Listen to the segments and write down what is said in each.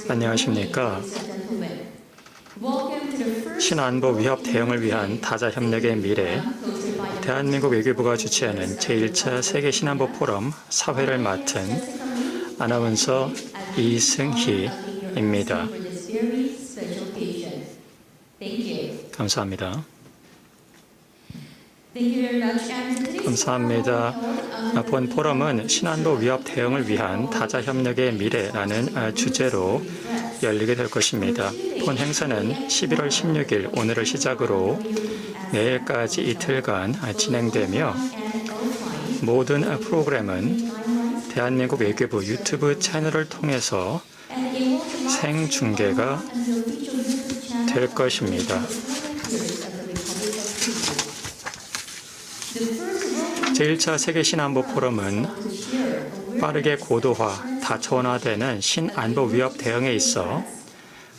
안녕하십니까. 신안보 위협 대응을 위한 다자 협력의 미래, 대한민국 외교부가 주최하는 제1차 세계 신안보 포럼 사회를 맡은 아나운서 이승희입니다. 감사합니다. 감사합니다. 본 포럼은 신안보 위협 대응을 위한 다자 협력의 미래라는 주제로 열리게 될 것입니다. 본 행사는 11월 16일 오늘을 시작으로 내일까지 이틀간 진행되며 모든 프로그램은 대한민국 외교부 유튜브 채널을 통해서 생중계가 될 것입니다. 제1차 세계 신안보 포럼은 빠르게 고도화, 다차원화되는 신안보 위협 대응에 있어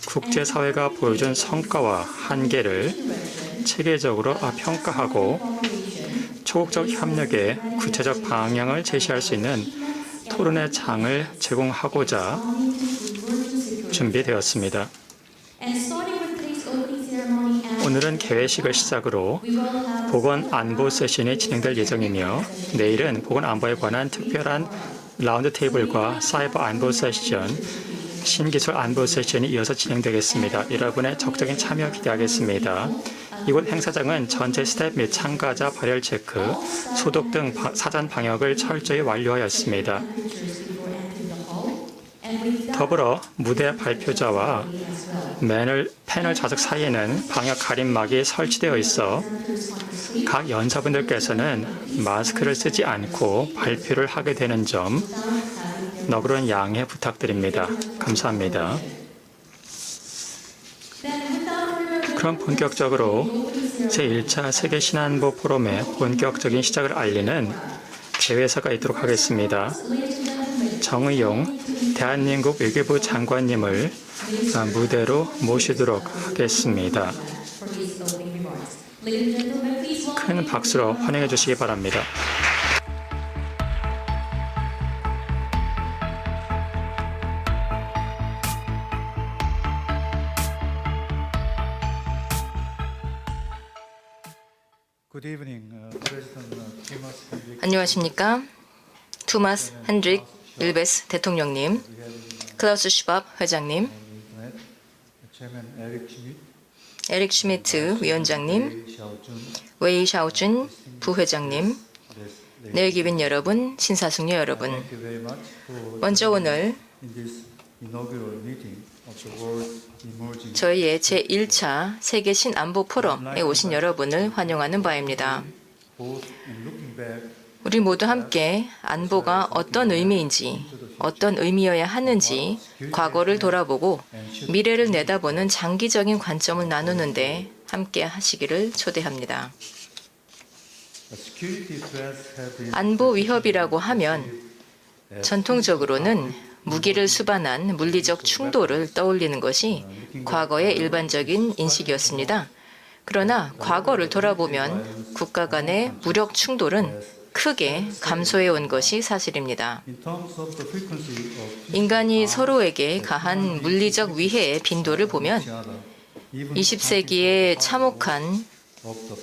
국제사회가 보여준 성과와 한계를 체계적으로 평가하고 초국적 협력의 구체적 방향을 제시할 수 있는 토론의 장을 제공하고자 준비되었습니다. 오늘은 개회식을 시작으로 보건안보 세션이 진행될 예정이며 내일은 보건안보에 관한 특별한 라운드 테이블과 사이버 안보 세션, 신기술 안보 세션이 이어서 진행되겠습니다. 여러분의 적극적인 참여 기대하겠습니다. 이곳 행사장은 전체 스텝 및 참가자 발열 체크, 소독 등 사전 방역을 철저히 완료하였습니다. 더불어 무대 발표자와 패널 좌석 사이에는 방역 가림막이 설치되어 있어 각 연사분들께서는 마스크를 쓰지 않고 발표를 하게 되는 점 너그러운 양해 부탁드립니다. 감사합니다. 그럼 본격적으로 제1차 세계 신안보 포럼의 본격적인 시작을 알리는 개회사가 있도록 하겠습니다. 정의용 대한민국 외교부 장관님을 무대로 모시도록 하겠습니다. 큰 박수로 환영해 주시기 바랍니다. 안녕하십니까. 투마스 핸드릭 일베스 대통령님, 클라우스 슈밥 회장님, 에릭 슈미트 위원장님, 웨이 샤오준 부회장님, 내일기빈 여러분, 신사숙녀 여러분, 먼저 오늘 저희의 제1차 세계 신안보 포럼에 오신 여러분을 환영하는 바입니다. 우리 모두 함께 안보가 어떤 의미인지, 어떤 의미여야 하는지 과거를 돌아보고 미래를 내다보는 장기적인 관점을 나누는데 함께 하시기를 초대합니다. 안보 위협이라고 하면 전통적으로는 무기를 수반한 물리적 충돌을 떠올리는 것이 과거의 일반적인 인식이었습니다. 그러나 과거를 돌아보면 국가 간의 무력 충돌은 크게 감소해 온 것이 사실입니다. 인간이 서로에게 가한 물리적 위해의 빈도를 보면 20세기에 참혹한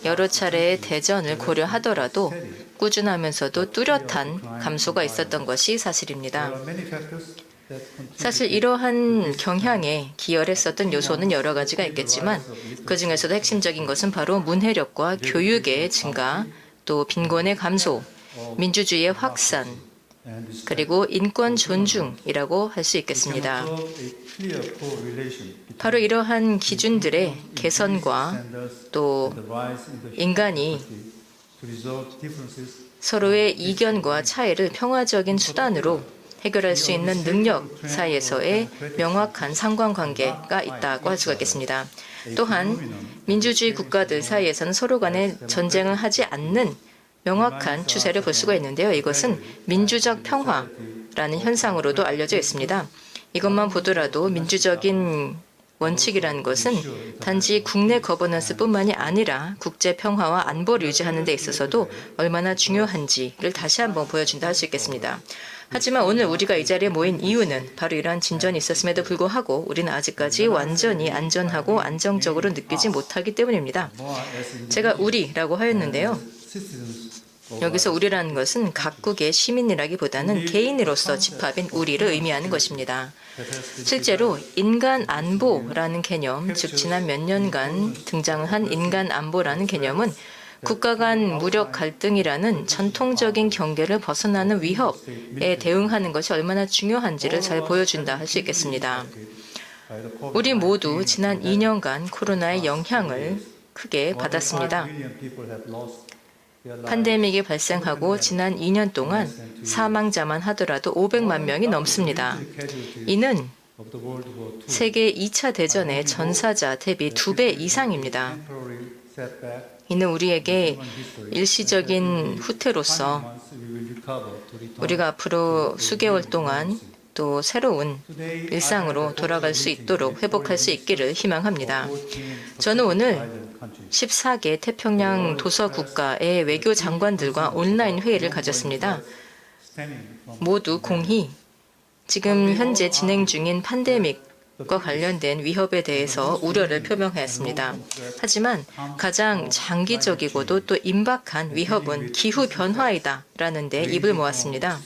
여러 차례의 대전을 고려하더라도 꾸준하면서도 뚜렷한 감소가 있었던 것이 사실입니다. 사실 이러한 경향에 기여했었던 요소는 여러 가지가 있겠지만 그중에서도 핵심적인 것은 바로 문해력과 교육의 증가, 또 빈곤의 감소, 민주주의의 확산, 그리고 인권 존중이라고 할 수 있겠습니다. 바로 이러한 기준들의 개선과 또 인간이 서로의 이견과 차이를 평화적인 수단으로 해결할 수 있는 능력 사이에서의 명확한 상관관계가 있다고 할 수가 있겠습니다. 또한 민주주의 국가들 사이에서는 서로 간에 전쟁을 하지 않는 명확한 추세를 볼 수가 있는데요. 이것은 민주적 평화라는 현상으로도 알려져 있습니다. 이것만 보더라도 민주적인 원칙이라는 것은 단지 국내 거버넌스뿐만이 아니라 국제 평화와 안보를 유지하는 데 있어서도 얼마나 중요한지를 다시 한번 보여준다 할 수 있겠습니다. 하지만 오늘 우리가 이 자리에 모인 이유는 바로 이러한 진전이 있었음에도 불구하고 우리는 아직까지 완전히 안전하고 안정적으로 느끼지 못하기 때문입니다. 제가 우리라고 하였는데요. 여기서 우리라는 것은 각국의 시민이라기보다는 개인으로서 집합인 우리를 의미하는 것입니다. 실제로 인간 안보라는 개념, 즉 지난 몇 년간 등장을 한 인간 안보라는 개념은 국가 간 무력 갈등이라는 전통적인 경계를 벗어나는 위협에 대응하는 것이 얼마나 중요한지를 잘 보여준다 할 수 있겠습니다. 우리 모두 지난 2년간 코로나의 영향을 크게 받았습니다. 팬데믹이 발생하고 지난 2년 동안 사망자만 하더라도 500만 명이 넘습니다. 이는 세계 2차 대전의 전사자 대비 2배 이상입니다. 이는 우리에게 일시적인 후퇴로서 우리가 앞으로 수개월 동안 또 새로운 일상으로 돌아갈 수 있도록 회복할 수 있기를 희망합니다. 저는 오늘 14개 태평양 도서 국가의 외교 장관들과 온라인 회의를 가졌습니다. 모두 공히 지금 현재 진행 중인 팬데믹과 관련된 위협에 대해서 우려를 표명하였습니다. 하지만 가장 장기적이고도 또 임박한 위협은 기후변화이다라는 데 입을 모았습니다.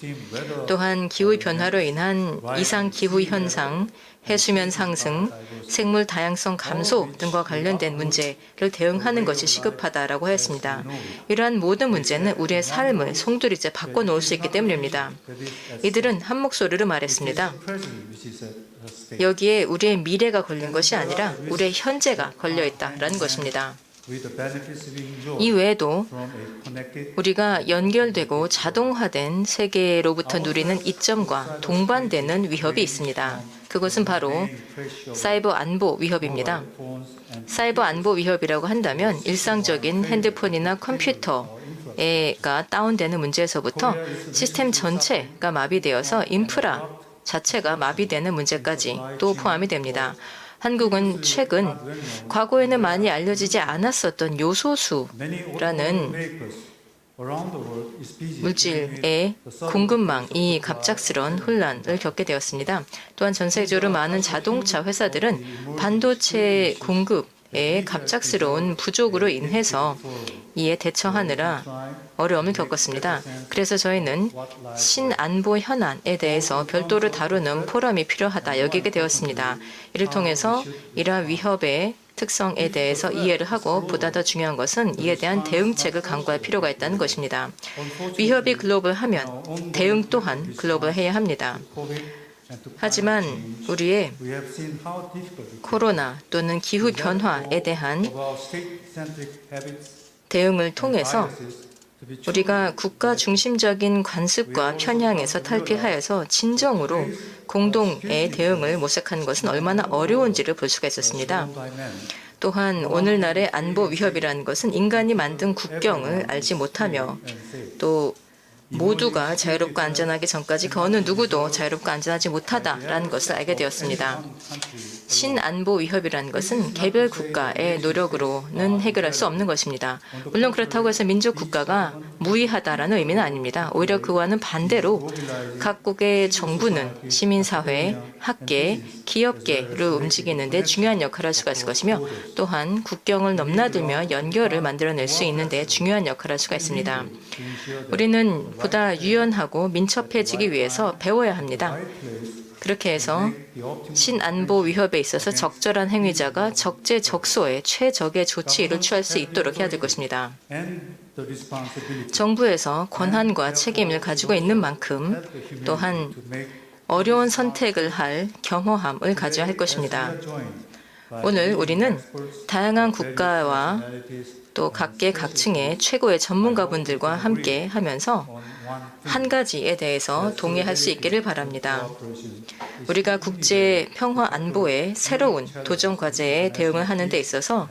또한 기후변화로 인한 이상기후 현상, 해수면 상승, 생물 다양성 감소 등과 관련된 문제를 대응하는 것이 시급하다라고 하였습니다. 이러한 모든 문제는 우리의 삶을 송두리째 바꿔놓을 수 있기 때문입니다. 이들은 한 목소리로 말했습니다. 여기에 우리의 미래가 걸린 것이 아니라 우리의 현재가 걸려있다라는 것입니다. 이 외에도 우리가 연결되고 자동화된 세계로부터 누리는 이점과 동반되는 위협이 있습니다. 그것은 바로 사이버 안보 위협입니다. 사이버 안보 위협이라고 한다면 일상적인 핸드폰이나 컴퓨터가 다운되는 문제에서부터 시스템 전체가 마비되어서 인프라 자체가 마비되는 문제까지 또 포함이 됩니다. 한국은 최근 과거에는 많이 알려지지 않았었던 요소수라는 물질의 공급망이 갑작스러운 혼란을 겪게 되었습니다. 또한 전 세계적으로 많은 자동차 회사들은 반도체 공급의 갑작스러운 부족으로 인해서 이에 대처하느라 어려움을 겪었습니다. 그래서 저희는 신안보 현안에 대해서 별도로 다루는 포럼이 필요하다 여기게 되었습니다. 이를 통해서 이러한 위협의 특성에 대해서 이해를 하고 보다 더 중요한 것은 이에 대한 대응책을 강구할 필요가 있다는 것입니다. 위협이 글로벌하면 대응 또한 글로벌해야 합니다. 하지만 우리의 코로나 또는 기후변화에 대한 대응을 통해서 우리가 국가 중심적인 관습과 편향에서 탈피하여서 진정으로 공동의 대응을 모색하는 것은 얼마나 어려운지를 볼 수가 있었습니다. 또한 오늘날의 안보 위협이라는 것은 인간이 만든 국경을 알지 못하며 또 모두가 자유롭고 안전하기 전까지 그 어느 누구도 자유롭고 안전하지 못하다라는 것을 알게 되었습니다. 신안보 위협이라는 것은 개별 국가의 노력으로는 해결할 수 없는 것입니다. 물론 그렇다고 해서 민족 국가가 무의하다라는 의미는 아닙니다. 오히려 그와는 반대로 각국의 정부는 시민사회, 학계, 기업계를 움직이는 데 중요한 역할을 할 수가 있을 것이며 또한 국경을 넘나들며 연결을 만들어낼 수 있는 데 중요한 역할을 할 수가 있습니다. 우리는 보다 유연하고 민첩해지기 위해서 배워야 합니다. 그렇게 해서 신안보 위협에 있어서 적절한 행위자가 적재적소에 최적의 조치를 취할 수 있도록 해야 될 것입니다. 정부에서 권한과 책임을 가지고 있는 만큼 또한 어려운 선택을 할 겸허함을 가져야 할 것입니다. 오늘 우리는 다양한 국가와 또 각계 각층의 최고의 전문가분들과 함께 하면서 한 가지에 대해서 동의할 수 있기를 바랍니다. 우리가 국제 평화 안보의 새로운 도전 과제에 대응을 하는 데 있어서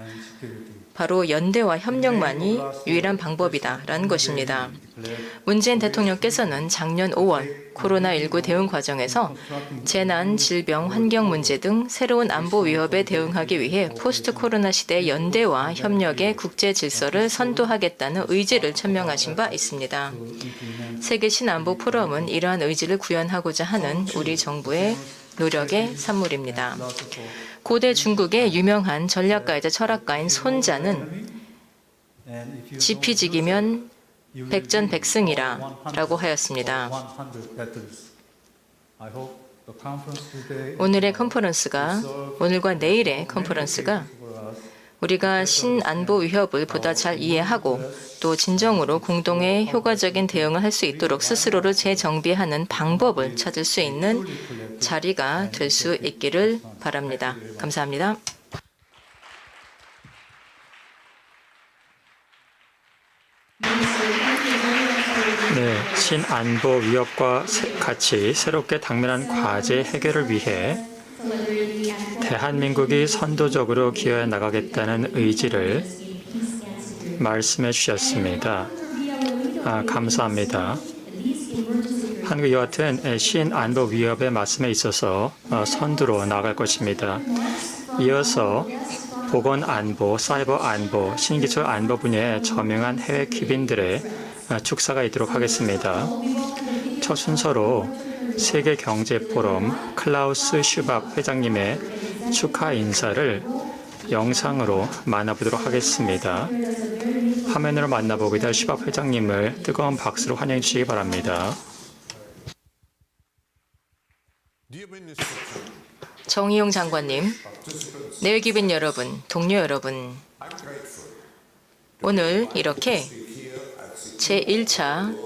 바로 연대와 협력만이 유일한 방법이다라는 것입니다. 문재인 대통령께서는 작년 5월 코로나19 대응 과정에서 재난, 질병, 환경 문제 등 새로운 안보 위협에 대응하기 위해 포스트 코로나 시대의 연대와 협력의 국제 질서를 선도하겠다는 의지를 천명하신 바 있습니다. 세계 신안보 포럼은 이러한 의지를 구현하고자 하는 우리 정부의 노력의 산물입니다. 고대 중국의 유명한 전략가이자 철학가인 손자는 지피지기면 백전백승이라 라고 하였습니다. 오늘과 내일의 컨퍼런스가 우리가 신안보 위협을 보다 잘 이해하고 또 진정으로 공동의 효과적인 대응을 할 수 있도록 스스로를 재정비하는 방법을 찾을 수 있는 자리가 될 수 있기를 바랍니다. 감사합니다. 네, 신안보 위협과 같이 새롭게 당면한 과제 해결을 위해 대한민국이 선도적으로 기여해 나가겠다는 의지를 말씀해 주셨습니다. 감사합니다. 한국이 여하튼 신안보 위협의 말씀에 있어서 선두로 나아갈 것입니다. 이어서 보건안보, 사이버안보, 신기술안보 분야의 저명한 해외 귀빈들의 축사가 있도록 하겠습니다. 첫 순서로 세계경제포럼 클라우스 슈밥 회장님의 축하 인사를 영상으로 만나보도록 하겠습니다. 화면으로 만나보게 될 슈밥 회장님을 뜨거운 박수로 환영해 주시기 바랍니다. 정의용 장관님, 내외귀빈 여러분, 동료 여러분, 오늘 이렇게 제1차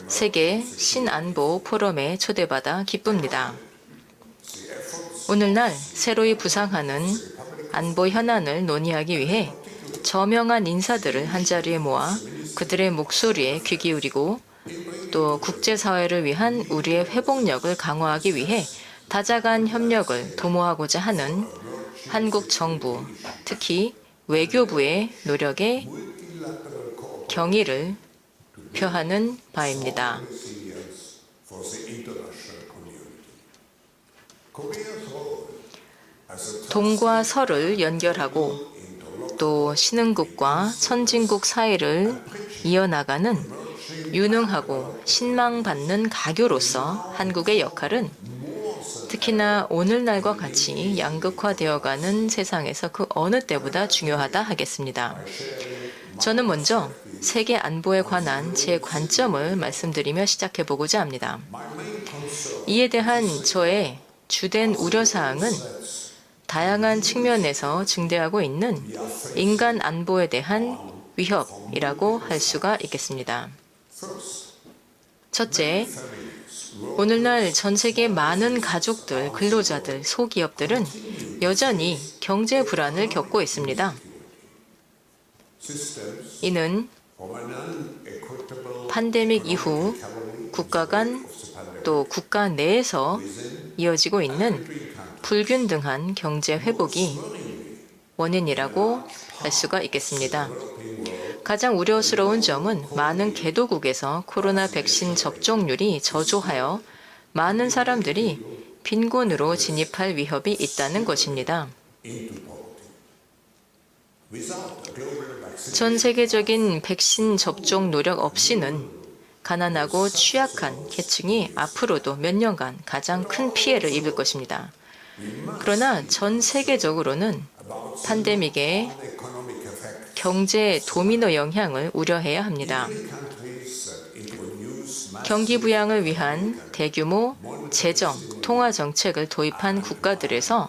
세계 신안보 포럼에 초대받아 기쁩니다. 오늘날 새로이 부상하는 안보 현안을 논의하기 위해 저명한 인사들을 한자리에 모아 그들의 목소리에 귀 기울이고 또 국제사회를 위한 우리의 회복력을 강화하기 위해 다자간 협력을 도모하고자 하는 한국 정부, 특히 외교부의 노력에 경의를 표하는 바입니다. 동과 서를 연결하고 또 신흥국과 선진국 사이를 이어나가는 유능하고 신망받는 가교로서 한국의 역할은 특히나 오늘날과 같이 양극화되어가는 세상에서 그 어느 때보다 중요하다 하겠습니다. 저는 먼저 세계 안보에 관한 제 관점을 말씀드리며 시작해보고자 합니다. 이에 대한 저의 주된 우려사항은 다양한 측면에서 증대하고 있는 인간 안보에 대한 위협이라고 할 수가 있겠습니다. 첫째, 오늘날 전 세계 많은 가족들, 근로자들, 소기업들은 여전히 경제 불안을 겪고 있습니다. 이는 팬데믹 이후 국가 간 또 국가 내에서 이어지고 있는 불균등한 경제 회복이 원인이라고 할 수가 있겠습니다. 가장 우려스러운 점은 많은 개도국에서 코로나 백신 접종률이 저조하여 많은 사람들이 빈곤으로 진입할 위협이 있다는 것입니다. 전 세계적인 백신 접종 노력 없이는 가난하고 취약한 계층이 앞으로도 몇 년간 가장 큰 피해를 입을 것입니다. 그러나 전 세계적으로는 팬데믹의 경제 도미노 영향을 우려해야 합니다. 경기 부양을 위한 대규모 재정, 통화 정책을 도입한 국가들에서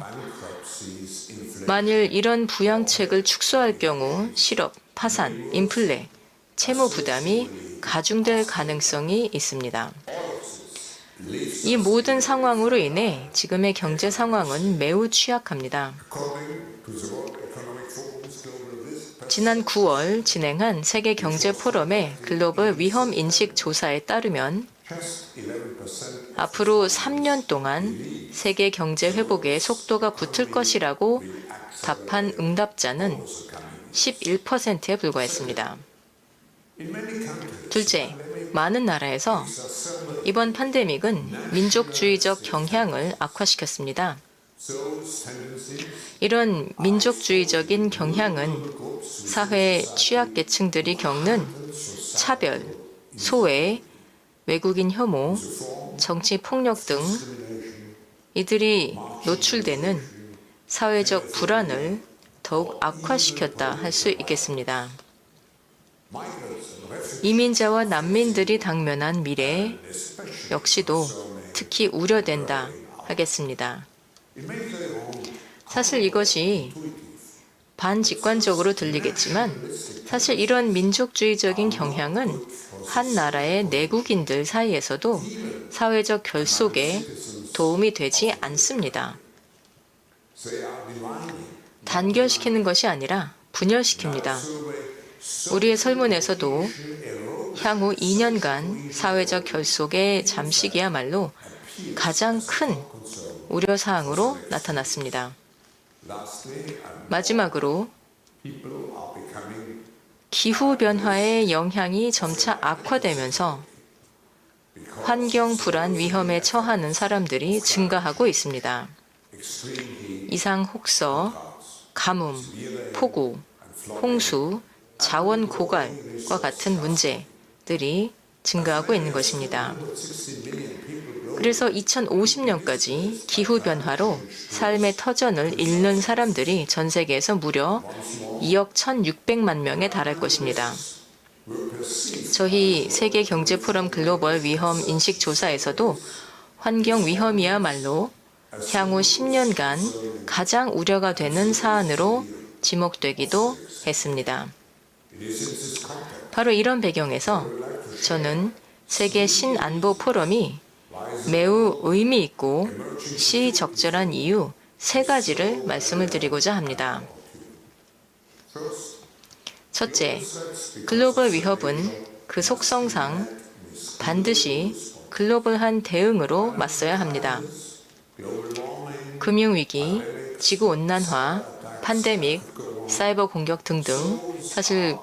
만일 이런 부양책을 축소할 경우 실업, 파산, 인플레, 채무 부담이 가중될 가능성이 있습니다. 이 모든 상황으로 인해 지금의 경제 상황은 매우 취약합니다. 지난 9월 진행한 세계 경제 포럼의 글로벌 위험 인식 조사에 따르면 앞으로 3년 동안 세계 경제 회복의 속도가 붙을 것이라고 답한 응답자는 11%에 불과했습니다. 둘째, 많은 나라에서 이번 팬데믹은 민족주의적 경향을 악화시켰습니다. 이런 민족주의적인 경향은 사회 취약계층들이 겪는 차별, 소외, 외국인 혐오, 정치 폭력 등 이들이 노출되는 사회적 불안을 더욱 악화시켰다 할 수 있겠습니다. 이민자와 난민들이 당면한 미래 역시도 특히 우려된다 하겠습니다. 사실 이것이 반직관적으로 들리겠지만 사실 이런 민족주의적인 경향은 한 나라의 내국인들 사이에서도 사회적 결속에 도움이 되지 않습니다. 단결시키는 것이 아니라 분열시킵니다. 우리의 설문에서도 향후 2년간 사회적 결속의 잠식이야말로 가장 큰 우려사항으로 나타났습니다. 마지막으로 기후변화의 영향이 점차 악화되면서 환경 불안 위험에 처하는 사람들이 증가하고 있습니다. 이상 혹서, 가뭄, 폭우, 홍수, 자원 고갈과 같은 문제들이 증가하고 있는 것입니다. 그래서 2050년까지 기후변화로 삶의 터전을 잃는 사람들이 전 세계에서 무려 2억 1,600만 명에 달할 것입니다. 저희 세계경제포럼 글로벌 위험 인식 조사에서도 환경 위험이야말로 향후 10년간 가장 우려가 되는 사안으로 지목되기도 했습니다. 바로 이런 배경에서 저는 세계 신안보 포럼이 매우 의미 있고 시적절한 이유 3가지를 말씀을 드리고자 합니다. 첫째, 글로벌 위협은 그 속성상 반드시 글로벌한 대응으로 맞서야 합니다. 금융위기, 지구온난화, 팬데믹, 사이버 공격 등등 사실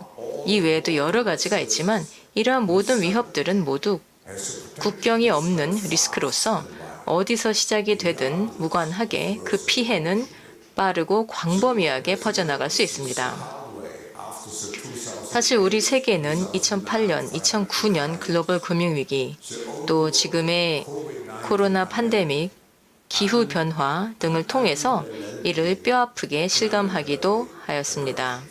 이 외에도 여러 가지가 있지만 이러한 모든 위협들은 모두 국경이 없는 리스크로서 어디서 시작이 되든 무관하게 그 피해는 빠르고 광범위하게 퍼져나갈 수 있습니다. 사실 우리 세계는 2008년, 2009년 글로벌 금융위기, 또 지금의 코로나 팬데믹, 기후변화 등을 통해서 이를 뼈아프게 실감하기도 하였습니다.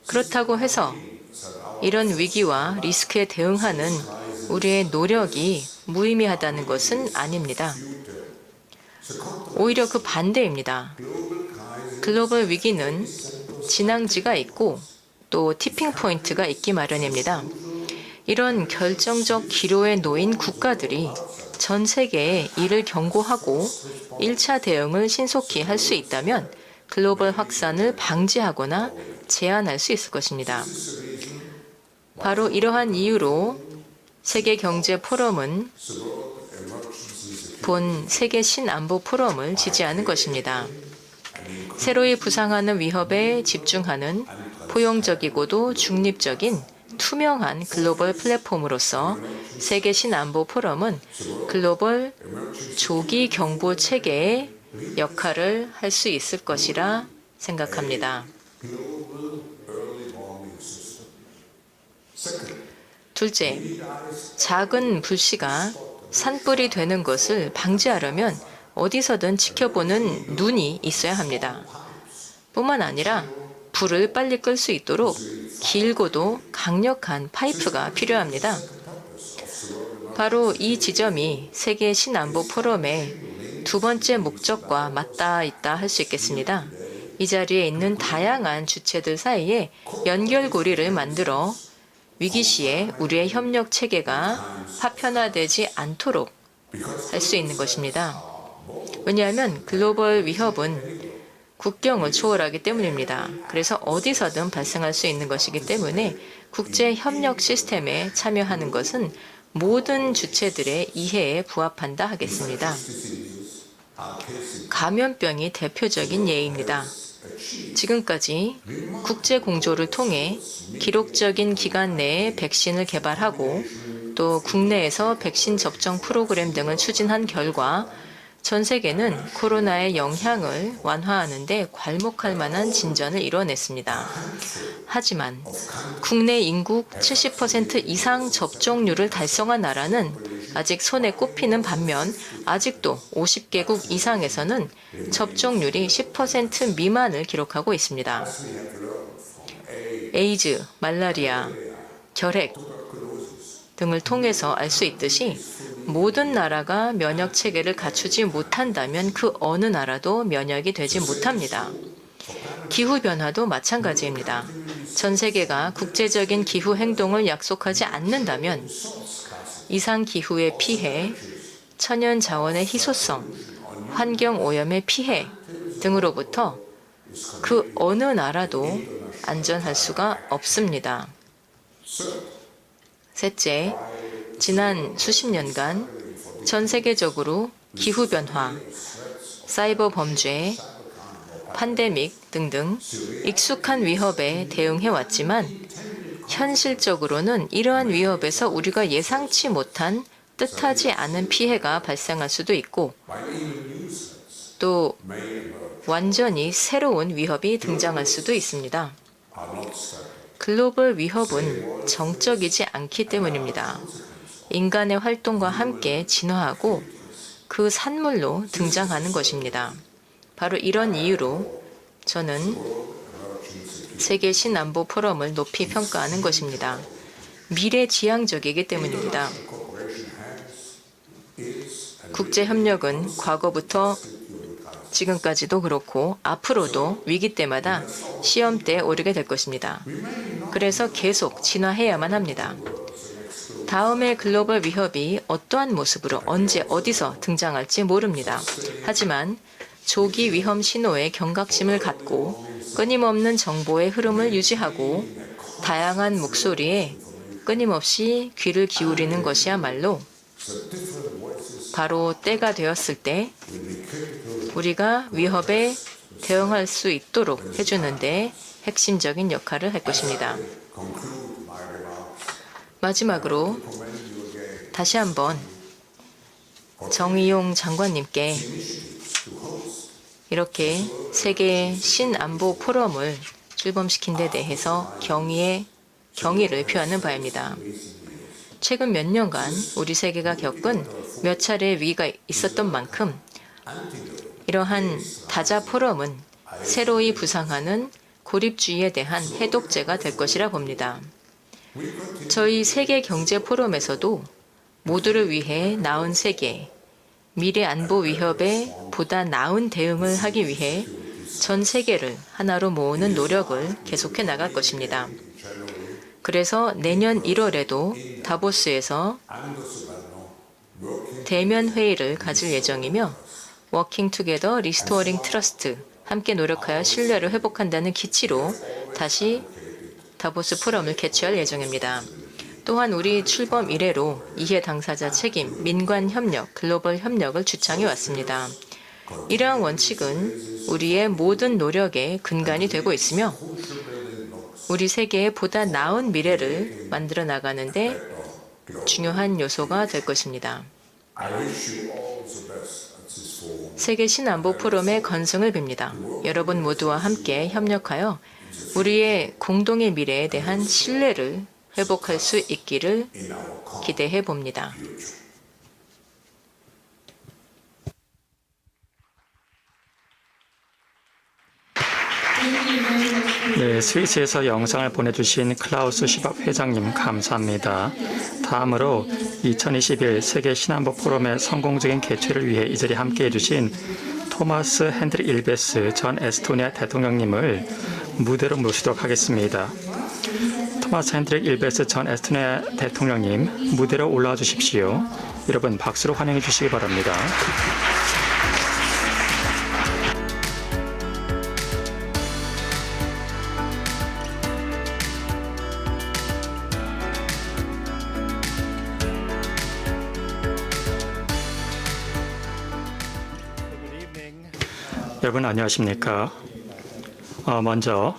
그렇다고 해서 이런 위기와 리스크에 대응하는 우리의 노력이 무의미하다는 것은 아닙니다. 오히려 그 반대입니다. 글로벌 위기는 진앙지가 있고 또 티핑 포인트가 있기 마련입니다. 이런 결정적 기로에 놓인 국가들이 전 세계에 이를 경고하고 1차 대응을 신속히 할 수 있다면 글로벌 확산을 방지하거나 제한할 수 있을 것입니다. 바로 이러한 이유로 세계경제포럼은 본 세계 신안보 포럼을 지지하는 것입니다. 새로이 부상하는 위협에 집중하는 포용적이고도 중립적인 투명한 글로벌 플랫폼으로서 세계 신안보 포럼은 글로벌 조기 경보 체계의 역할을 할 수 있을 것이라 생각합니다. 둘째, 작은 불씨가 산불이 되는 것을 방지하려면 어디서든 지켜보는 눈이 있어야 합니다. 뿐만 아니라 불을 빨리 끌 수 있도록 길고도 강력한 파이프가 필요합니다. 바로 이 지점이 세계 신안보 포럼의 2번째 목적과 맞닿아 있다 할 수 있겠습니다. 이 자리에 있는 다양한 주체들 사이에 연결고리를 만들어 위기 시에 우리의 협력 체계가 파편화되지 않도록 할 수 있는 것입니다. 왜냐하면 글로벌 위협은 국경을 초월하기 때문입니다. 그래서 어디서든 발생할 수 있는 것이기 때문에 국제 협력 시스템에 참여하는 것은 모든 주체들의 이해에 부합한다 하겠습니다. 감염병이 대표적인 예입니다. 지금까지 국제 공조를 통해 기록적인 기간 내에 백신을 개발하고 또 국내에서 백신 접종 프로그램 등을 추진한 결과 전 세계는 코로나의 영향을 완화하는 데 괄목할 만한 진전을 이뤄냈습니다. 하지만 국내 인구 70% 이상 접종률을 달성한 나라는 아직 손에 꼽히는 반면 아직도 50개국 이상에서는 접종률이 10% 미만을 기록하고 있습니다. 에이즈, 말라리아, 결핵 등을 통해서 알 수 있듯이 모든 나라가 면역 체계를 갖추지 못한다면 그 어느 나라도 면역이 되지 못합니다. 기후변화도 마찬가지입니다. 전 세계가 국제적인 기후 행동을 약속하지 않는다면 이상기후의 피해, 천연 자원의 희소성, 환경오염의 피해 등으로부터 그 어느 나라도 안전할 수가 없습니다. 셋째, 지난 수십 년간 전 세계적으로 기후변화, 사이버 범죄, 팬데믹 등등 익숙한 위협에 대응해왔지만 현실적으로는 이러한 위협에서 우리가 예상치 못한 뜻하지 않은 피해가 발생할 수도 있고 또 완전히 새로운 위협이 등장할 수도 있습니다. 글로벌 위협은 정적이지 않기 때문입니다. 인간의 활동과 함께 진화하고 그 산물로 등장하는 것입니다. 바로 이런 이유로 저는 세계 신안보 포럼을 높이 평가하는 것입니다. 미래지향적이기 때문입니다. 국제협력은 과거부터 지금까지도 그렇고 앞으로도 위기 때마다 시험대에 오르게 될 것입니다. 그래서 계속 진화해야만 합니다. 다음의 글로벌 위협이 어떠한 모습으로 언제 어디서 등장할지 모릅니다. 하지만 조기 위험 신호에 경각심을 갖고 끊임없는 정보의 흐름을 유지하고 다양한 목소리에 끊임없이 귀를 기울이는 것이야말로 바로 때가 되었을 때 우리가 위협에 대응할 수 있도록 해주는데 핵심적인 역할을 할 것입니다. 마지막으로 다시 한번 정의용 장관님께 이렇게 세계 신안보 포럼을 출범시킨 데 대해서 경의를 표하는 바입니다. 최근 몇 년간 우리 세계가 겪은 몇 차례의 위기가 있었던 만큼 이러한 다자 포럼은 새로이 부상하는 고립주의에 대한 해독제가 될 것이라 봅니다. 저희 세계 경제 포럼에서도 모두를 위해 나은 세계, 미래 안보 위협에 보다 나은 대응을 하기 위해 전 세계를 하나로 모으는 노력을 계속해 나갈 것입니다. 그래서 내년 1월에도 다보스에서 대면 회의를 가질 예정이며 워킹 투게더 리스토어링 트러스트 함께 노력하여 신뢰를 회복한다는 기치로 다시 다보스 포럼을 개최할 예정입니다. 또한 우리 출범 이래로 이해 당사자 책임, 민관 협력, 글로벌 협력을 주창해 왔습니다. 이러한 원칙은 우리의 모든 노력의 근간이 되고 있으며 우리 세계의 보다 나은 미래를 만들어 나가는데 중요한 요소가 될 것입니다. 세계 신안보 포럼의 건승을 빕니다. 여러분 모두와 함께 협력하여 우리의 공동의 미래에 대한 신뢰를 회복할 수 있기를 기대해 봅니다. 네, 스위스에서 영상을 보내주신 클라우스 슈밥 회장님 감사합니다. 다음으로 2021 세계 신안보 포럼의 성공적인 개최를 위해 이 자리에 함께해 주신 토마스 핸드릭 일베스 전 에스토니아 대통령님을 무대로 모시도록 하겠습니다. 토마스 핸드릭 일베스 전 에스토니아 대통령님 무대로 올라와 주십시오. 여러분 박수로 환영해 주시기 바랍니다. 여러분 안녕하십니까? 먼저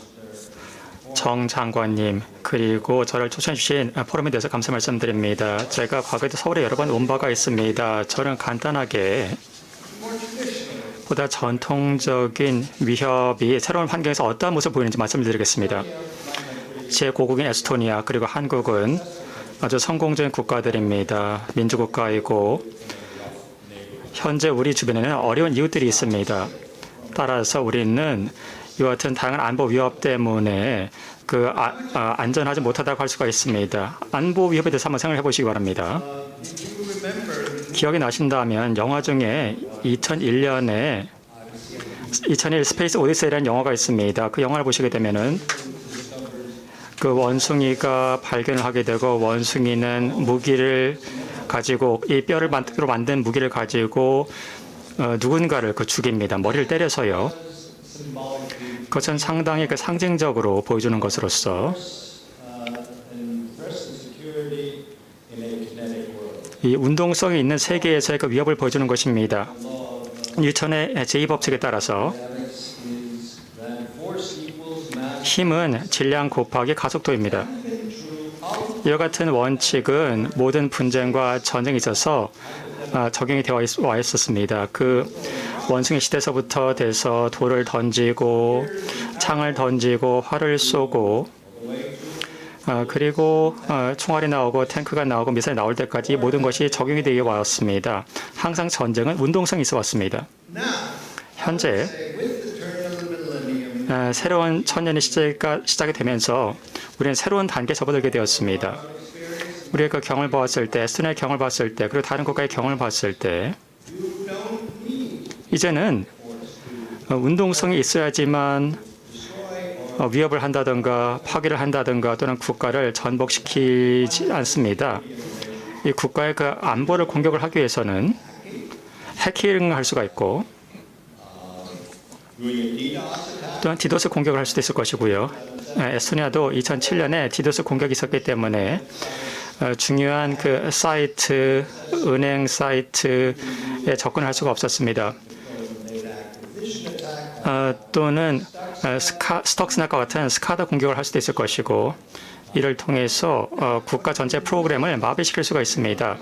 정 장관님 그리고 저를 초청해 주신 포럼에 대해서 감사 말씀드립니다. 제가 과거에도 서울에 여러 번 온 바가 있습니다. 저는 간단하게 보다 전통적인 위협이 새로운 환경에서 어떠한 모습을 보이는지 말씀을 드리겠습니다. 제5국인 에스토니아 그리고 한국은 아주 성공적인 국가들입니다. 민주국가이고 현재 우리 주변에는 어려운 이웃들이 있습니다. 따라서 우리는 이와 같은 다양한 안보 위협 때문에 안전하지 못하다고 할 수가 있습니다. 안보 위협에 대해서 한번 생각해 보시기 바랍니다. 기억이 나신다면 영화 중에 2001 스페이스 오디세이라는 영화가 있습니다. 그 영화를 보시게 되면은 그 원숭이가 발견을 하게 되고 원숭이는 무기를 가지고 이 뼈를 만든 무기를 가지고 누군가를 죽입니다. 머리를 때려서요. 그것은 상당히 상징적으로 보여주는 것으로서 이 운동성이 있는 세계에서의 그 위협을 보여주는 것입니다. 뉴턴의 제2법칙에 따라서 힘은 질량 곱하기 가속도입니다. 이와 같은 원칙은 모든 분쟁과 전쟁에 있어서 적용이 되어 와 있었습니다. 그 원숭이 시대서부터 돼서 돌을 던지고 창을 던지고 활을 쏘고 그리고 총알이 나오고 탱크가 나오고 미사일이 나올 때까지 모든 것이 적용이 되어 왔습니다. 항상 전쟁은 운동성이 있어 왔습니다. 현재 새로운 천년의 시작이 되면서 우리는 새로운 단계에 접어들게 되었습니다. 우리가 그 경을 보았을 때, 에스토니아의 경을 봤을 때, 그리고 다른 국가의 경을 봤을 때 이제는 운동성이 있어야지만 위협을 한다든가 파괴를 한다든가 또는 국가를 전복시키지 않습니다. 이 국가의 그 안보를 공격을 하기 위해서는 해킹을 할 수가 있고 또한 디도스 공격을 할 수도 있을 것이고요. 에스토니아도 2007년에 디도스 공격이 있었기 때문에 중요한 그 사이트, 은행 사이트에 접근할 수가 없었습니다. 또는 스톡스나과 같은 스카다 공격을 할 수도 있을 것이고 이를 통해서 국가 전체 프로그램을 마비시킬 수가 있습니다.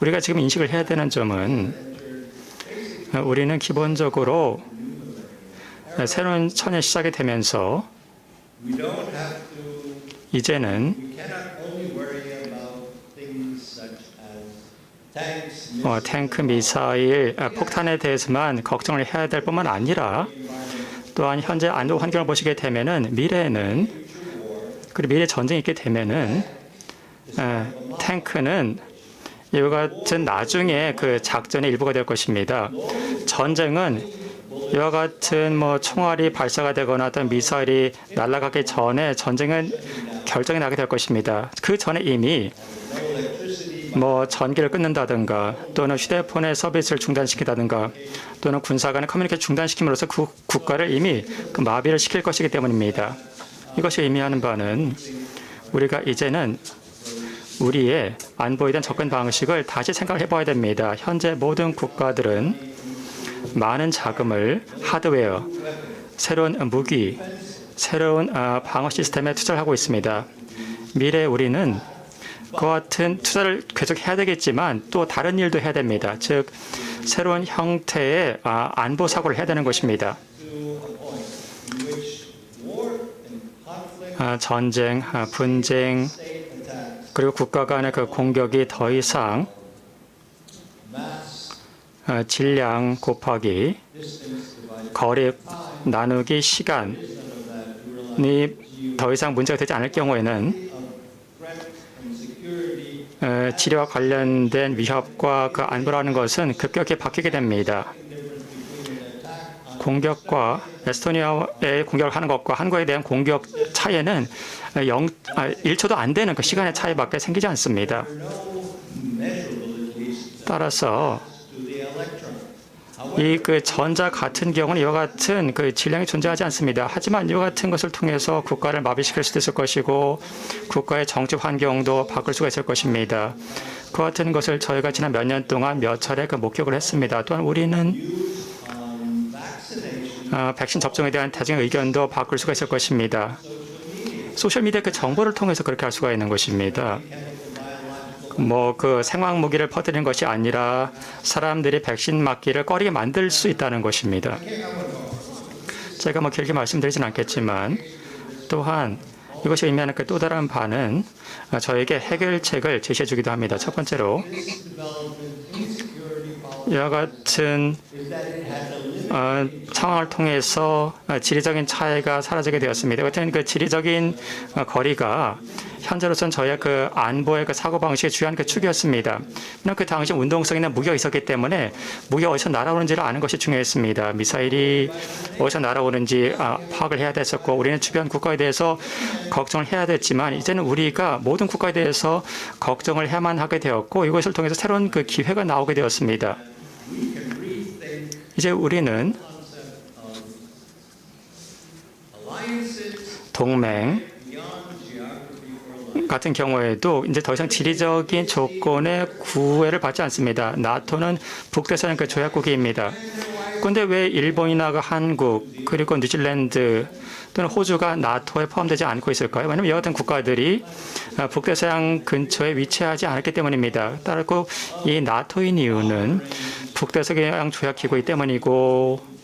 우리가 지금 인식을 해야 되는 점은 우리는 기본적으로 새로운 천년 시작이 되면서 이제는 탱크, 미사일, 폭탄에 대해서만 걱정을 해야 될 뿐만 아니라 또한 현재 안보 환경을 보시게 되면은 미래에는 그리고 미래 전쟁이 있게 되면은 탱크는 이와 같은 나중에 그 작전의 일부가 될 것입니다. 전쟁은 이와 같은 총알이 발사가 되거나 어떤 미사일이 날아가기 전에 전쟁은 결정이 나게 될 것입니다. 그 전에 이미 전기를 끊는다든가 또는 휴대폰의 서비스를 중단시키다든가 또는 군사 간의 커뮤니케이션 중단시킴으로써 그 국가를 이미 마비를 시킬 것이기 때문입니다. 이것이 의미하는 바는 우리가 이제는 우리의 안보에 대한 접근 방식을 다시 생각을 해봐야 됩니다. 현재 모든 국가들은 많은 자금을 하드웨어, 새로운 무기, 새로운 방어 시스템에 투자를 하고 있습니다. 미래에 우리는 그와 같은 투자를 계속 해야 되겠지만 또 다른 일도 해야 됩니다. 즉 새로운 형태의 안보 사고를 해야 되는 것입니다. 전쟁, 분쟁, 그리고 국가 간의 그 공격이 더 이상 질량 곱하기 거리 나누기 시간이 더 이상 문제가 되지 않을 경우에는 지리와 관련된 위협과 그 안보라는 것은 급격히 바뀌게 됩니다. 공격과 에스토니아의 공격을 하는 것과 한국에 대한 공격 차이는 1초도 안 되는 그 시간의 차이밖에 생기지 않습니다. 따라서 이 그 전자 같은 경우는 이와 같은 그 질량이 존재하지 않습니다. 하지만 이와 같은 것을 통해서 국가를 마비시킬 수도 있을 것이고 국가의 정치 환경도 바꿀 수가 있을 것입니다. 그 같은 것을 저희가 지난 몇 년 동안 몇 차례 목격을 했습니다. 또한 우리는 백신 접종에 대한 다중의 의견도 바꿀 수가 있을 것입니다. 소셜미디어 그 정보를 통해서 그렇게 할 수가 있는 것입니다. 그 생화학 무기를 퍼뜨리는 것이 아니라 사람들이 백신 맞기를 꺼리게 만들 수 있다는 것입니다. 제가 길게 말씀드리진 않겠지만 또한 이것이 의미하는 그 또 다른 바는 저에게 해결책을 제시해 주기도 합니다. 첫 번째로 이와 같은 상황을 통해서 지리적인 차이가 사라지게 되었습니다. 같은 그 지리적인 거리가 현재로서는 저희의 그 안보의 그 사고방식의 주요한 그 축이었습니다. 그 당시 운동성 있는 무기가 있었기 때문에 무기가 어디서 날아오는지를 아는 것이 중요했습니다. 미사일이 어디서 날아오는지 파악을 해야 됐었고 우리는 주변 국가에 대해서 걱정을 해야 됐지만 이제는 우리가 모든 국가에 대해서 걱정을 해야만 하게 되었고 이것을 통해서 새로운 그 기회가 나오게 되었습니다. 이제 우리는 동맹 같은 경우에도 이제 더 이상 지리적인 조건의 구애를 받지 않습니다. 나토는 북대서양 그 조약국입니다. 그런데 왜 일본이나 한국 그리고 뉴질랜드 또는 호주가 나토에 포함되지 않고 있을까요? 왜냐하면 이와 같은 국가들이 북대서양 근처에 위치하지 않았기 때문입니다. 따르고 이 나토인 이유는 북대서양 조약기구이기 때문이고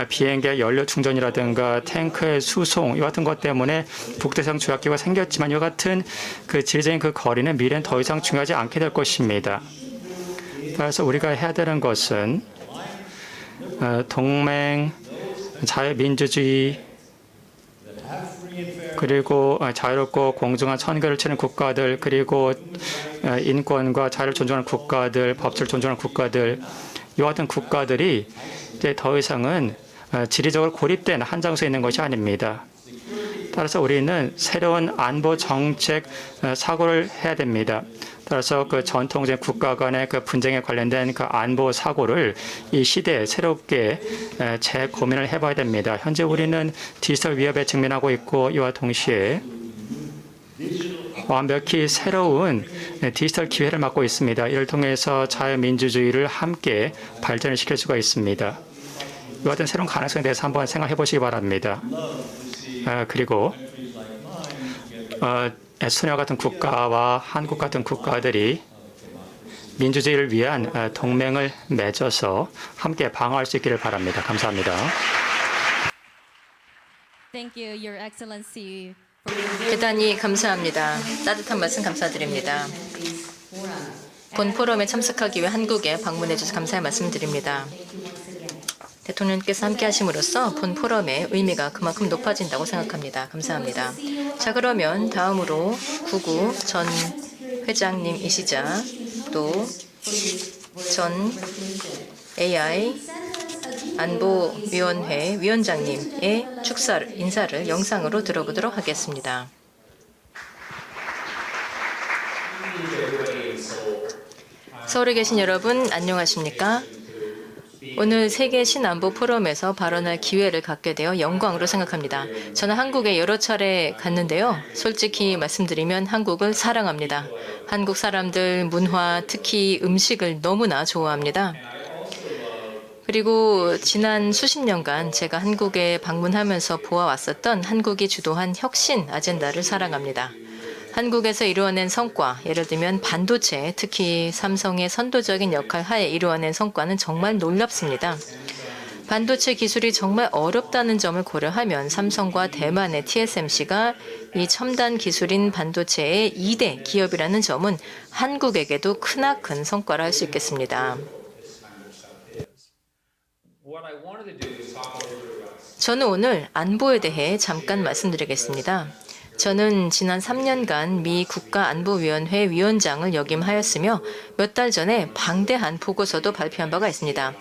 비행기의 연료 충전이라든가 탱크의 수송 이와 같은 것 때문에 북대서양 조약기구가 생겼지만 이와 같은 그 지리적인 그 거리는 미래는 더 이상 중요하지 않게 될 것입니다. 그래서 우리가 해야 되는 것은 동맹, 자유민주주의 그리고 자유롭고 공정한 선거를 치는 국가들 그리고 인권과 자유를 존중하는 국가들, 법치를 존중하는 국가들 이와 같은 국가들이 이제 더 이상은 지리적으로 고립된 한 장소에 있는 것이 아닙니다. 따라서 우리는 새로운 안보 정책 사고를 해야 됩니다. 따라서 그 전통적인 국가 간의 그 분쟁에 관련된 그 안보 사고를 이 시대에 새롭게 재고민을 해봐야 됩니다. 현재 우리는 디지털 위협에 직면하고 있고 이와 동시에 완벽히 새로운 디지털 기회를 맞고 있습니다. 이를 통해서 자유민주주의를 함께 발전을 시킬 수가 있습니다. 이와 같은 새로운 가능성에 대해서 한번 생각해 보시기 바랍니다. 그리고 에스토니아 같은 국가와 한국 같은 국가들이 민주주의를 위한 동맹을 맺어서 함께 방어할 수 있기를 바랍니다. 감사합니다. Thank you, Your Excellency. 대단히 감사합니다. 따뜻한 말씀 감사드립니다. 본 포럼에 참석하기 위해 한국에 방문해 주셔서 감사의 말씀드립니다. 대통령께서 함께 하심으로써 본 포럼의 의미가 그만큼 높아진다고 생각합니다. 감사합니다. 자, 그러면 다음으로 구구 전 회장님이시자 또 전 AI 안보위원회 위원장님의 인사를 영상으로 들어보도록 하겠습니다. 서울에 계신 여러분 안녕하십니까? 오늘 세계 신안보 포럼에서 발언할 기회를 갖게 되어 영광으로 생각합니다. 저는 한국에 여러 차례 갔는데요. 솔직히 말씀드리면 한국을 사랑합니다. 한국 사람들, 문화, 특히 음식을 너무나 좋아합니다. 그리고 지난 수십 년간 제가 한국에 방문하면서 보아왔었던 한국이 주도한 혁신 아젠다를 사랑합니다. 한국에서 이루어낸 성과, 예를 들면 반도체, 특히 삼성의 선도적인 역할 하에 이루어낸 성과는 정말 놀랍습니다. 반도체 기술이 정말 어렵다는 점을 고려하면 삼성과 대만의 TSMC가 이 첨단 기술인 반도체의 2대 기업이라는 점은 한국에게도 크나큰 성과라 할 수 있겠습니다. 저는 오늘 안보에 대해 잠깐 말씀드리겠습니다. 저는 지난 3년간 미 국가안보위원회 위원장을 역임하였으며 몇 달 전에 방대한 보고서도 발표한 바가 있습니다.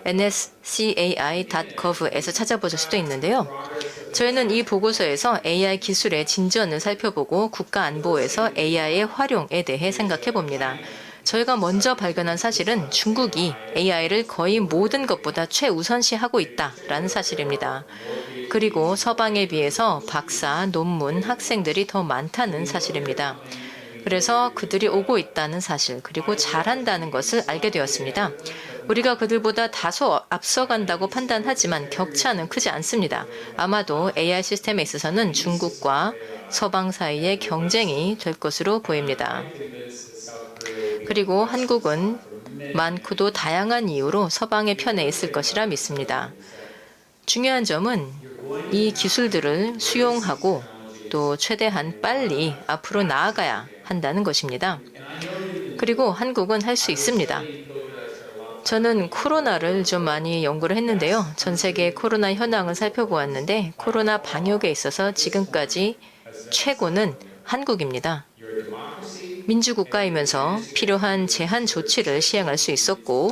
nscai.gov에서 찾아보실 수도 있는데요. 저희는 이 보고서에서 AI 기술의 진전을 살펴보고 국가안보에서 AI의 활용에 대해 생각해 봅니다. 저희가 먼저 발견한 사실은 중국이 AI를 거의 모든 것보다 최우선시하고 있다라는 사실입니다. 그리고 서방에 비해서 박사, 논문, 학생들이 더 많다는 사실입니다. 그래서 그들이 오고 있다는 사실, 그리고 잘한다는 것을 알게 되었습니다. 우리가 그들보다 다소 앞서간다고 판단하지만 격차는 크지 않습니다. 아마도 AI 시스템에 있어서는 중국과 서방 사이의 경쟁이 될 것으로 보입니다. 그리고 한국은 많고도 다양한 이유로 서방의 편에 있을 것이라 믿습니다. 중요한 점은 이 기술들을 수용하고 또 최대한 빨리 앞으로 나아가야 한다는 것입니다. 그리고 한국은 할 수 있습니다. 저는 코로나를 좀 많이 연구를 했는데요. 전 세계 코로나 현황을 살펴보았는데 코로나 방역에 있어서 지금까지 최고는 한국입니다. 민주국가이면서 필요한 제한 조치를 시행할 수 있었고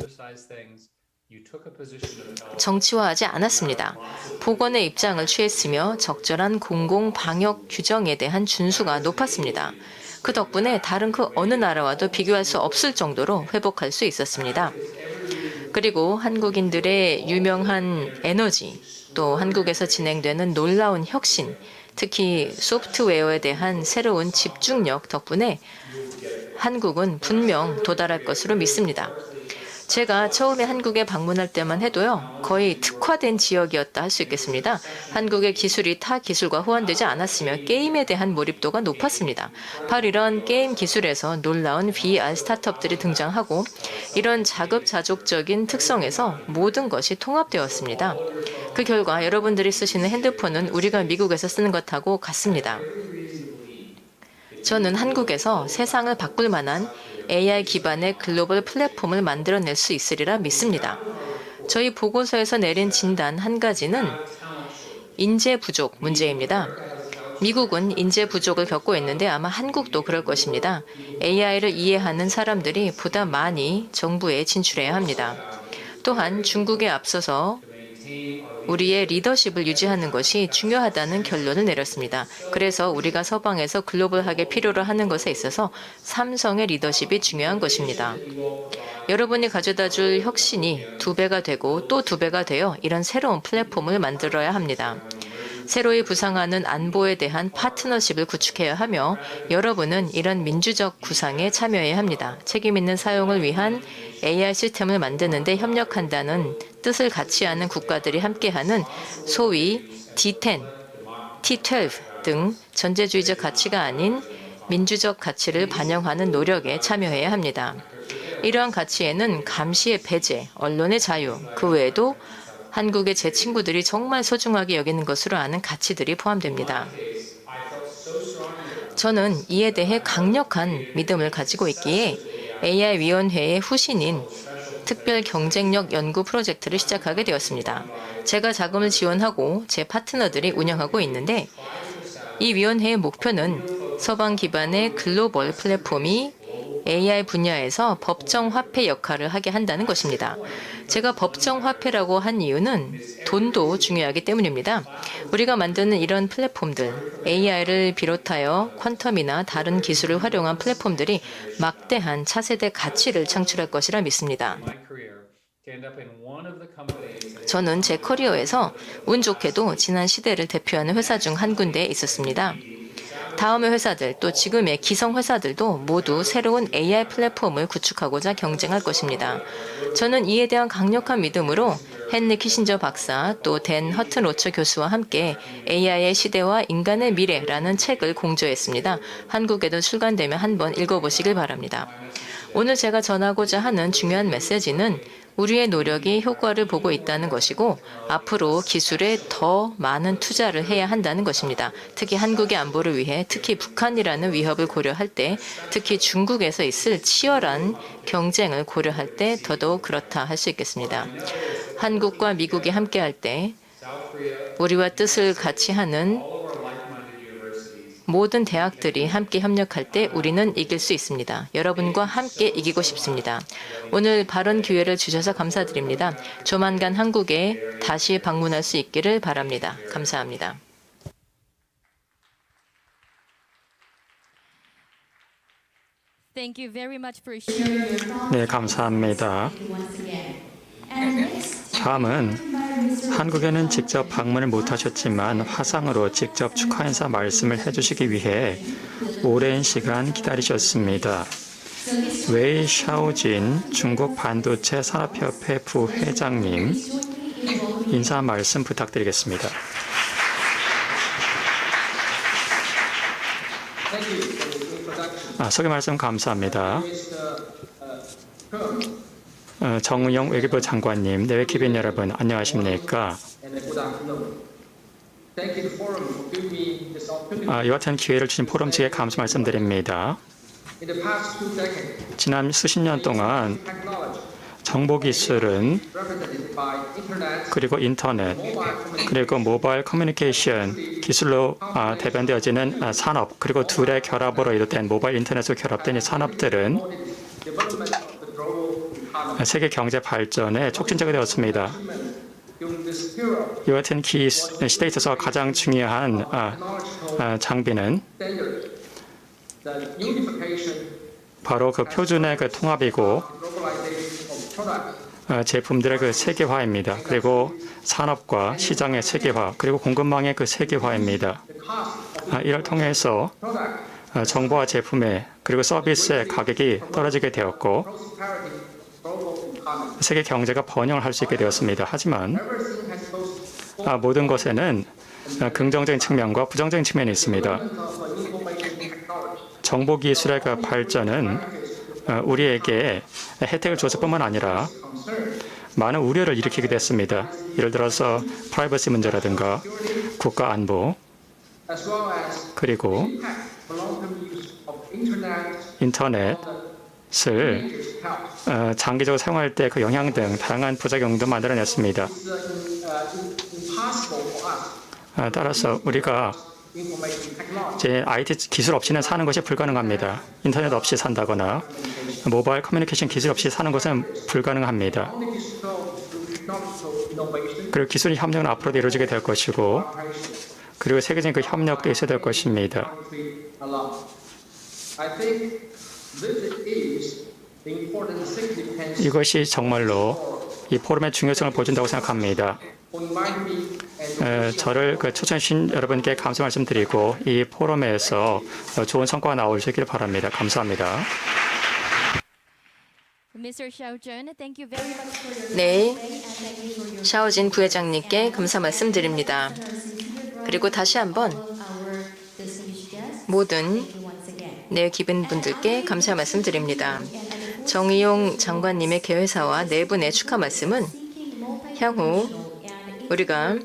정치화하지 않았습니다. 보건의 입장을 취했으며 적절한 공공 방역 규정에 대한 준수가 높았습니다. 그 덕분에 다른 그 어느 나라와도 비교할 수 없을 정도로 회복할 수 있었습니다. 그리고 한국인들의 유명한 에너지, 또 한국에서 진행되는 놀라운 혁신, 특히 소프트웨어에 대한 새로운 집중력 덕분에 한국은 분명 도달할 것으로 믿습니다. 제가 처음에 한국에 방문할 때만 해도요, 거의 특화된 지역이었다 할 수 있겠습니다. 한국의 기술이 타 기술과 호환되지 않았으며 게임에 대한 몰입도가 높았습니다. 바로 이런 게임 기술에서 놀라운 VR 스타트업들이 등장하고 이런 자급자족적인 특성에서 모든 것이 통합되었습니다. 그 결과 여러분들이 쓰시는 핸드폰은 우리가 미국에서 쓰는 것하고 같습니다. 저는 한국에서 세상을 바꿀 만한 AI 기반의 글로벌 플랫폼을 만들어낼 수 있으리라 믿습니다. 저희 보고서에서 내린 진단 한 가지는 인재 부족 문제입니다. 미국은 인재 부족을 겪고 있는데 아마 한국도 그럴 것입니다. AI를 이해하는 사람들이 보다 많이 정부에 진출해야 합니다. 또한 중국에 앞서서 우리의 리더십을 유지하는 것이 중요하다는 결론을 내렸습니다. 그래서 우리가 서방에서 글로벌하게 필요로 하는 것에 있어서 삼성의 리더십이 중요한 것입니다. 여러분이 가져다 줄 혁신이 2배가 되고 또 2배가 되어 이런 새로운 플랫폼을 만들어야 합니다. 새로이 부상하는 안보에 대한 파트너십을 구축해야 하며 여러분은 이런 민주적 구상에 참여해야 합니다. 책임 있는 사용을 위한 AI 시스템을 만드는 데 협력한다는 뜻을 같이 하는 국가들이 함께하는 소위 D10, T12 등 전제주의적 가치가 아닌 민주적 가치를 반영하는 노력에 참여해야 합니다. 이러한 가치에는 감시의 배제, 언론의 자유, 그 외에도 한국의 제 친구들이 정말 소중하게 여기는 것으로 아는 가치들이 포함됩니다. 저는 이에 대해 강력한 믿음을 가지고 있기에 AI위원회의 후신인 특별 경쟁력 연구 프로젝트를 시작하게 되었습니다. 제가 자금을 지원하고 제 파트너들이 운영하고 있는데 이 위원회의 목표는 서방 기반의 글로벌 플랫폼이 AI 분야에서 법정화폐 역할을 하게 한다는 것입니다. 제가 법정화폐라고 한 이유는 돈도 중요하기 때문입니다. 우리가 만드는 이런 플랫폼들, AI를 비롯하여 퀀텀이나 다른 기술을 활용한 플랫폼들이 막대한 차세대 가치를 창출할 것이라 믿습니다. 저는 제 커리어에서 운 좋게도 지난 시대를 대표하는 회사 중 한 군데에 있었습니다. 다음의 회사들 또 지금의 기성 회사들도 모두 새로운 AI 플랫폼을 구축하고자 경쟁할 것입니다. 저는 이에 대한 강력한 믿음으로 헨리 키신저 박사 또 댄 허튼로처 교수와 함께 AI의 시대와 인간의 미래라는 책을 공저했습니다. 한국에도 출간되면 한번 읽어보시길 바랍니다. 오늘 제가 전하고자 하는 중요한 메시지는 우리의 노력이 효과를 보고 있다는 것이고 앞으로 기술에 더 많은 투자를 해야 한다는 것입니다. 특히 한국의 안보를 위해 특히 북한이라는 위협을 고려할 때 특히 중국에서 있을 치열한 경쟁을 고려할 때 더더욱 그렇다 할 수 있겠습니다. 한국과 미국이 함께할 때 우리와 뜻을 같이 하는 모든 대학들이 함께 협력할 때 우리는 이길 수 있습니다. 여러분과 함께 이기고 싶습니다. 오늘 발언 기회를 주셔서 감사드립니다. 조만간 한국에 다시 방문할 수 있기를 바랍니다. 감사합니다. Thank you very much for sharing your thoughts 네, 감사합니다. once again. 다음은 한국에는 직접 방문을 못하셨지만 화상으로 직접 축하 인사 말씀을 해주시기 위해 오랜 시간 기다리셨습니다. 웨이 샤오진 중국 반도체 산업협회 부회장님 인사 말씀 부탁드리겠습니다. 소개 말씀 감사합니다. 정의용 외교부 장관님, 내외 기빈 여러분, 안녕하십니까? 이와 같은 기회를 주신 포럼 측에 감사 말씀드립니다. 지난 수십 년 동안 정보기술은 그리고 인터넷 그리고 모바일 커뮤니케이션 기술로 대변되어지는 산업 그리고 둘의 결합으로 이루어진 모바일 인터넷으로 결합된 이 산업들은 세계 경제 발전에 촉진제가 되었습니다. 이와 같은 시대에 있어서 가장 중요한 장비는 바로 그 표준의 그 통합이고 제품들의 그 세계화입니다. 그리고 산업과 시장의 세계화, 그리고 공급망의 그 세계화입니다. 이를 통해서 정보와 제품의 그리고 서비스의 가격이 떨어지게 되었고 세계 경제가 번영을 할 수 있게 되었습니다. 하지만 모든 것에는 긍정적인 측면과 부정적인 측면이 있습니다. 정보기술의 그 발전은 우리에게 혜택을 줬을 뿐만 아니라 많은 우려를 일으키기도 했습니다. 예를 들어서 프라이버시 문제라든가 국가 안보 그리고 인터넷을 장기적으로 사용할 때 그 영향 등 다양한 부작용도 만들어냈습니다. 따라서 우리가 이제 IT 기술 없이는 사는 것이 불가능합니다. 인터넷 없이 산다거나 모바일 커뮤니케이션 기술 없이 사는 것은 불가능합니다. 그리고 기술 협력은 앞으로도 이루어지게 될 것이고 그리고 세계적인 그 협력도 있어야 될 것입니다. 이것이 정말로 이 포럼의 중요성을 보여준다고 생각합니다. 저를 초청해 주신 여러분께 감사 말씀드리고 이 포럼에서 좋은 성과가 나오시길 바랍니다. 감사합니다. Mr. Xiao Zhen, thank you very much for your 네, 샤오진 부회장님께 감사 말씀드립니다. 그리고 다시 한번 모든 내 기빈 분들께 감사 말씀드립니다. 정의용 장관님의 개회사와 네 분의 축하 말씀은 향후 우리가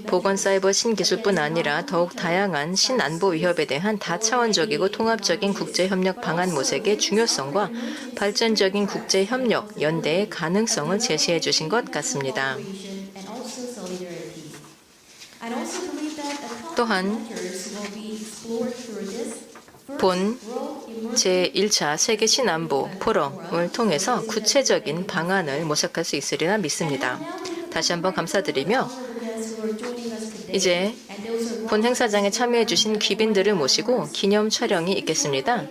보건 사이버 신기술뿐 아니라 더욱 다양한 신안보 위협에 대한 다차원적이고 통합적인 국제협력 방안 모색의 중요성과 발전적인 국제협력 연대의 가능성을 제시해 주신 것 같습니다. 또한 본 제1차 세계 신안보 포럼을 통해서 구체적인 방안을 모색할 수 있으리라 믿습니다. 다시 한번 감사드리며 이제 본 행사장에 참여해 주신 귀빈들을 모시고 기념 촬영이 있겠습니다.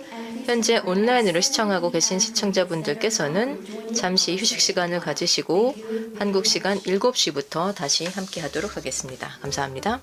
현재 온라인으로 시청하고 계신 시청자분들께서는 잠시 휴식 시간을 가지시고 한국 시간 7시부터 다시 함께 하도록 하겠습니다. 감사합니다.